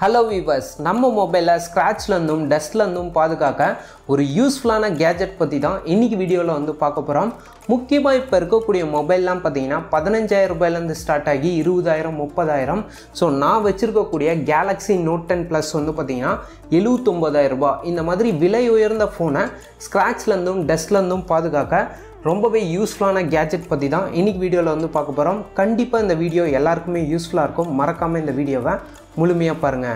Hello viewers, நம்ம மொபைலை ஸ்கிராட்ச்ல இருந்தும் டஸ்ட்ல இருந்தும் பாதுகாக்க ஒரு யூஸ்ஃபுல்லான கேஜெட் பத்தி தான் இன்னைக்கு வீடியோல வந்து பார்க்க போறோம். முக்கியமா இப்ப இருக்கக்கூடிய மொபைல்லாம் பாத்தீங்கன்னா 15000 ரூபாயில இருந்து ஸ்டார்ட் ஆகி 20000 30000. சோ நான் வச்சிருக்க கூடிய Galaxy Note 10 Plus வந்து பாத்தீங்கன்னா 79000 ரூபாய். இந்த மாதிரி விலை உயர்ந்த போனை ஸ்கிராட்ச்ல இருந்தும் டஸ்ட்ல இருந்தும் பாதுகாக்க ரொம்பவே யூஸ்ஃபுல்லான கேஜெட் பத்தி தான் இன்னைக்கு வீடியோல வந்து பார்க்க போறோம். கண்டிப்பா இந்த வீடியோ எல்லாருக்குமே யூஸ்ஃபுல்லா இருக்கும். மறக்காம இந்த வீடியோவை முழுமையா பாருங்க.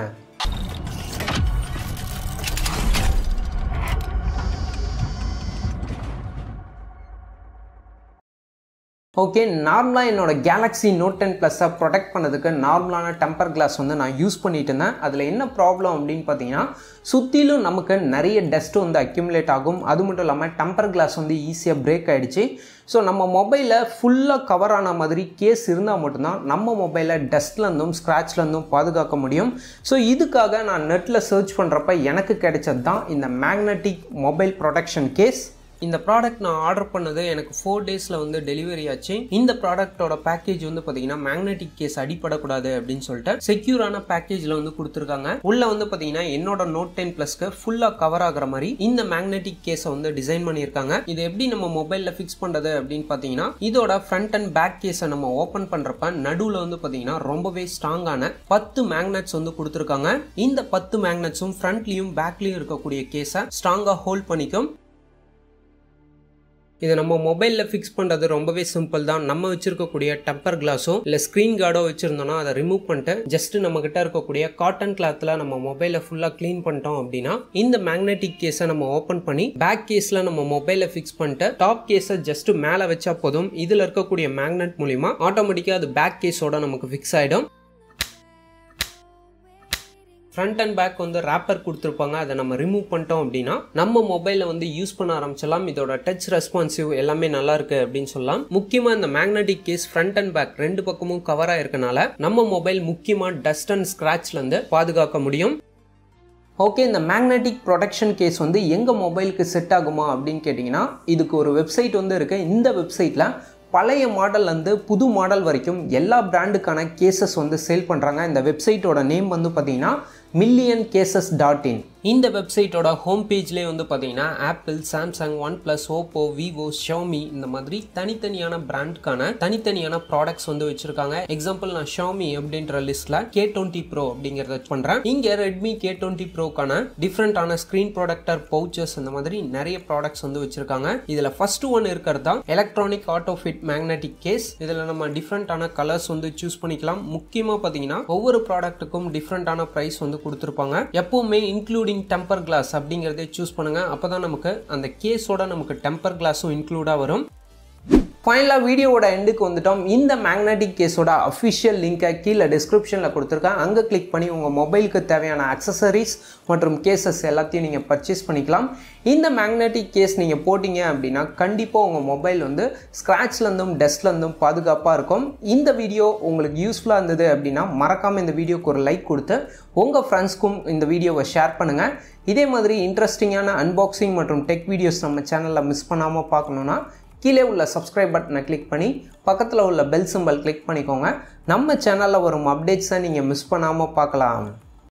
ஓகே, நார்மலாக என்னோட Galaxy Note 10 Plus-ஐ ப்ரொடெக்ட் பண்ணதுக்கு நார்மலான டெம்பர் கிளாஸ் வந்து நான் யூஸ் பண்ணிட்டு இருந்தேன். அதில் என்ன ப்ராப்ளம் அப்படின்னு பார்த்தீங்கன்னா, சுற்றிலும் நமக்கு நிறைய டஸ்ட் வந்து அக்யூமுலேட் ஆகும். அது மட்டும் இல்லாமல் டெம்பர் கிளாஸ் வந்து ஈஸியாக பிரேக் ஆகிடுச்சு. ஸோ நம்ம மொபைலில் ஃபுல்லாக கவர் ஆன மாதிரி கேஸ் இருந்தால் மட்டும்தான் நம்ம மொபைலை டஸ்ட்லேருந்தும் ஸ்க்ராட்ச்லேருந்தும் பாதுகாக்க முடியும். ஸோ இதுக்காக நான் நெட்டில் சர்ச் பண்ணுறப்ப எனக்கு கிடைச்சது தான் இந்த மேக்னெட்டிக் மொபைல் ப்ரொடெக்ஷன் கேஸ். இந்த ப்ராடக்ட் நான் ஆர்டர் பண்ணது எனக்கு 4 டேஸில் வந்து டெலிவரி ஆச்சு. இந்த ப்ராடக்டோட பேக்கேஜ் வந்து பார்த்தீங்கன்னா மேக்னெட்டிக் கேஸ் அடிப்படக்கூடாது அப்படின்னு சொல்லிட்டு செக்யூரான பேக்கேஜில் வந்து கொடுத்துருக்காங்க. உள்ள வந்து பார்த்தீங்கன்னா என்னோட Note 10 Plus-க்கு ஃபுல்லாக கவர் ஆகிற மாதிரி இந்த மேக்னெட்டிக் கேஸை வந்து டிசைன் பண்ணியிருக்காங்க. இது எப்படி நம்ம மொபைலில் ஃபிக்ஸ் பண்ணுறது அப்படின்னு பார்த்தீங்கன்னா, இதோட ஃப்ரண்ட் அண்ட் பேக் கேஸை நம்ம ஓப்பன் பண்ணுறப்ப நடுவில் வந்து பார்த்தீங்கன்னா ரொம்பவே ஸ்ட்ராங்கான 10 மேக்னெட்ஸ் வந்து கொடுத்துருக்காங்க. இந்த 10 மேக்னெட்ஸும் ஃப்ரண்ட்லையும் பேக்லையும் இருக்கக்கூடிய கேஸை ஸ்ட்ராங்காக ஹோல்ட் பண்ணிக்கும். இதை நம்ம மொபைலில் ஃபிக்ஸ் பண்ணுறது ரொம்பவே சிம்பிள் தான். நம்ம வச்சிருக்கக்கூடிய டெம்பர் கிளாஸோ இல்லை ஸ்க்ரீன் கார்டோ வச்சுருந்தோம்னா அதை ரிமூவ் பண்ணிட்டு ஜஸ்ட் நம்ம கிட்ட இருக்கக்கூடிய காட்டன் கிளாத்தில் நம்ம மொபைலை ஃபுல்லாக க்ளீன் பண்ணிட்டோம் அப்படின்னா இந்த மேக்னெட்டிக் கேஸை நம்ம ஓப்பன் பண்ணி பேக் கேஸில் நம்ம மொபைலை ஃபிக்ஸ் பண்ணிட்டு டாப் கேஸை ஜஸ்ட் மேலே வச்சா போதும். இதில் இருக்கக்கூடிய மேக்னெட் மூலிமா ஆட்டோமேட்டிக்காக அது பேக் கேஸோட நமக்கு ஃபிக்ஸ் ஆகிடும். ஃப்ரண்ட் அண்ட் பேக் வந்து ரேப்பர் கொடுத்துருப்பாங்க. அதை நம்ம ரிமூவ் பண்ணிட்டோம் அப்படின்னா நம்ம மொபைலை வந்து யூஸ் பண்ண ஆரம்பிச்சலாம். இதோட டச் ரெஸ்பான்சிவ் எல்லாமே நல்லா இருக்கு அப்படின்னு சொல்லலாம். முக்கியமா இந்த magnetic case front and back ரெண்டு பக்கமும் கவர் ஆயிருக்கனால நம்ம மொபைல் முக்கியமா டஸ்ட் அண்ட் ஸ்கிராட்ச்ல இருந்து பாதுகாக்க முடியும். ஓகே, இந்த மேக்னெட்டிக் ப்ரொடெக்ஷன் கேஸ் வந்து எங்க மொபைலுக்கு செட் ஆகுமா அப்படின்னு கேட்டிங்கன்னா, இதுக்கு ஒரு வெப்சைட் வந்து இருக்கு. இந்த வெப்சைட்ல பழைய மாடல்லேருந்து புது மாடல் வரைக்கும் எல்லா பிராண்டுக்கான கேசஸ் வந்து சேல் பண்ணுறாங்க. இந்த வெப்சைட்டோட நேம் வந்து பார்த்தீங்கன்னா millioncases.in. இந்த வெப்சைட்டோட ஹோம் பேஜ்லேயே வந்து பார்த்தீங்கன்னா apple, Samsung, OnePlus, Oppo, Vivo, Xiaomi இந்த மாதிரி தனித்தனியான பிராண்டுக்கான தனித்தனியான ப்ராடக்ட்ஸ் வந்து வச்சிருக்காங்க. எக்ஸாம்பிள் நான் ஷாமி அப்படின்ற லிஸ்ட்ல K20 Pro அப்படிங்கிறத பண்றேன். இங்க ரெட்மி K20 Proக்கான டிஃப்ரெண்டான ஸ்கிரீன் ப்ரொடெக்டர் பவுச்சஸ் இந்த மாதிரி நிறைய ப்ராடக்ட்ஸ் வந்து வச்சிருக்காங்க. இதுல ஃபர்ஸ்ட் ஒன் இருக்கிறது தான் electronic auto fit magnetic case. இதுல நம்ம டிஃப்ரெண்டான கலர்ஸ் வந்து சூஸ் பண்ணிக்கலாம். முக்கியமா பாத்தீங்கன்னா ஒவ்வொரு ப்ராடக்ட்டுக்கும் டிஃப்ரெண்டான பிரைஸ் வந்து கொடுத்துருப்பாங்க. எப்பவுமே இன்க்ளூடிங் டெம்பர் கிளாஸ் அப்படிங்கறதை சூஸ் பண்ணுங்க. அப்பதான் நமக்கு அந்த கேஸோட நமக்கு டெம்பர் கிளாஸும் இன்க்ளூடா வரும். ஃபைனலாக வீடியோவோட எண்டுக்கு வந்துட்டோம். இந்த மேக்னெட்டிக் கேஸோட அஃபிஷியல் லிங்கை கீழே டிஸ்கிரிப்ஷனில் கொடுத்துருக்கேன். அங்கே கிளிக் பண்ணி உங்கள் மொபைலுக்கு தேவையான அக்சசரிஸ் மற்றும் கேசஸ் எல்லாத்தையும் நீங்கள் பர்ச்சேஸ் பண்ணிக்கலாம். இந்த மேக்னெட்டிக் கேஸ் நீங்கள் போட்டிங்க அப்படின்னா கண்டிப்பாக உங்கள் மொபைல் வந்து ஸ்க்ராட்ச்லேருந்தும் டஸ்ட்லேருந்தும் பாதுகாப்பாக இருக்கும். இந்த வீடியோ உங்களுக்கு யூஸ்ஃபுல்லாக இருந்தது அப்படின்னா மறக்காமல் இந்த வீடியோக்கு ஒரு லைக் கொடுத்து உங்கள் ஃப்ரெண்ட்ஸ்க்கும் இந்த வீடியோவை ஷேர் பண்ணுங்கள். இதே மாதிரி இன்ட்ரெஸ்டிங்கான அன்பாக்சிங் மற்றும் டெக் வீடியோஸ் நம்ம சேனலில் மிஸ் பண்ணாமல் பார்க்கணுன்னா கீழே உள்ள சப்ஸ்கிரைப் பட்டனை கிளிக் பண்ணி பக்கத்தில் உள்ள பெல் சிம்பல் கிளிக் பண்ணிக்கோங்க. நம்ம சேனலில் வரும் அப்டேட்ஸை நீங்கள் மிஸ் பண்ணாமல் பார்க்கலாம்.